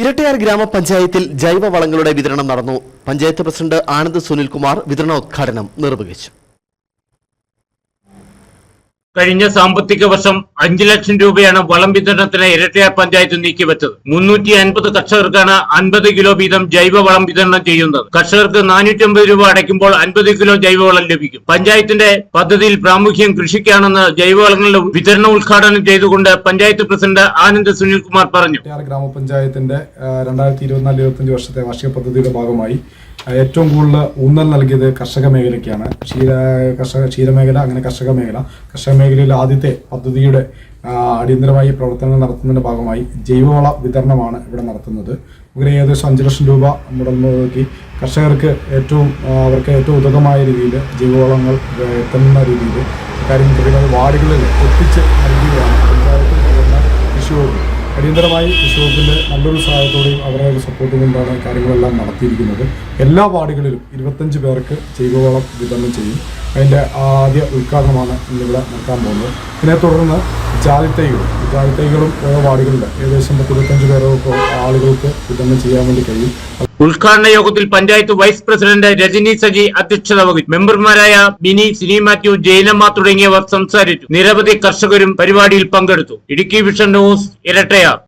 ഇരട്ടയാർ ഗ്രാമപഞ്ചായത്തിൽ ജൈവവളങ്ങളുടെ വിതരണം നടന്നു. പഞ്ചായത്ത് പ്രസിഡന്റ് ആനന്ദ് സുനിൽകുമാർ വിതരണോദ്ഘാടനം നിർവഹിച്ചു. കഴിഞ്ഞ സാമ്പത്തിക വർഷം 5 ലക്ഷം രൂപയാണ് വളം വിതരണത്തിന് ഇരട്ടയാർ പഞ്ചായത്ത് നീക്കിവെച്ചത്. 350 കർഷകർക്കാണ് 50 കിലോ വീതം ജൈവവളം വിതരണം ചെയ്യുന്നത്. കർഷകർക്ക് 450 രൂപ അടയ്ക്കുമ്പോൾ 50 കിലോ ജൈവവളം ലഭിക്കും. പഞ്ചായത്തിന്റെ പദ്ധതിയിൽ പ്രാമുഖ്യം കൃഷിക്കാണെന്ന് ജൈവവളങ്ങളുടെ വിതരണ ഉദ്ഘാടനം ചെയ്തുകൊണ്ട് പഞ്ചായത്ത് പ്രസിഡന്റ് ആനന്ദ് സുനിൽകുമാർ പറഞ്ഞു. ഗ്രാമപഞ്ചായത്തിന്റെ 2024-25 വർഷത്തെ വാർഷിക പദ്ധതിയുടെ ഭാഗമായി ഏറ്റവും കൂടുതൽ ഊന്നൽ നൽകിയത് കർഷക മേഖലയ്ക്കാണ്. ക്ഷീരമേഖല, അങ്ങനെ കർഷക മേഖലയിൽ ആദ്യത്തെ പദ്ധതിയുടെ അടിയന്തരമായി പ്രവർത്തനങ്ങൾ നടത്തുന്നതിന്റെ ഭാഗമായി ജൈവവള വിതരണമാണ് ഇവിടെ നടത്തുന്നത്. ഇവിടെ ഏകദേശം 5 ലക്ഷം രൂപ മുതൽ നോക്കി കർഷകർക്ക് അവർക്ക് ഏറ്റവും ഉതകമായ രീതിയിൽ ജൈവവളങ്ങൾ എത്തുന്ന രീതിയിൽ കാര്യങ്ങൾ വാർഡുകളിൽ എത്തിച്ച് നൽകുകയാണ് പഞ്ചായത്ത് കൃഷി വകുപ്പ്. അടിയന്തരമായി കൃഷി വകുപ്പിൻ്റെ നല്ലൊരു സഹായത്തോടെയും അവരുടെ സപ്പോർട്ടും കൊണ്ടാണ് കാര്യങ്ങളെല്ലാം നടത്തിയിരിക്കുന്നത്. എല്ലാ വാർഡുകളിലും 25 പേർക്ക് ജൈവവളം വിതരണം ചെയ്യും. അതിൻ്റെ ആദ്യ ഉദ്ഘാടനമാണ് ഇന്നിവിടെ നടക്കാൻ പോകുന്നത്. ഇതിനെ തുടർന്ന് ജാതിത്തൈകളും ഓരോ വാർഡുകളിൽ ഏകദേശം 25 പേരൊക്കെ ആളുകൾക്ക് വിതരണം ചെയ്യാൻ വേണ്ടി കഴിയും. ഉദ്ഘാടന യോഗത്തിൽ പഞ്ചായത്ത് വൈസ് പ്രസിഡന്റ് രജനി സജി അധ്യക്ഷത വഹിച്ചു. മെമ്പർമാരായ മിനി, സിനി മാത്യു, ജയനമ്മ തുടങ്ങിയവർ സംസാരിച്ചു. നിരവധി കർഷകരും പരിപാടിയിൽ പങ്കെടുത്തു. Idukki vision news, Irattayar.